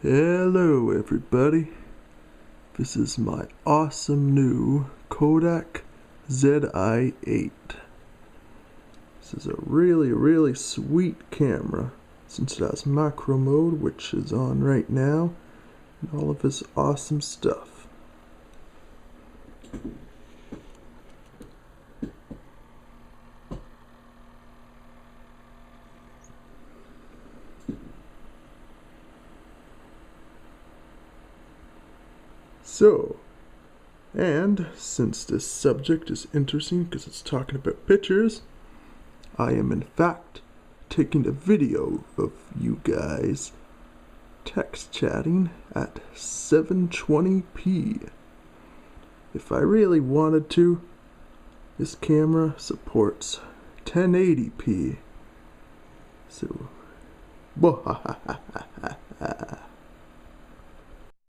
Hello everybody, this is my awesome new Kodak Zi8. This is a really sweet camera since it has macro mode, which is on right now, and all of this awesome stuff. So, and since this subject is interesting because it's talking about pictures, I am in fact taking a video of you guys text chatting at 720p. If I really wanted to, this camera supports 1080p. So,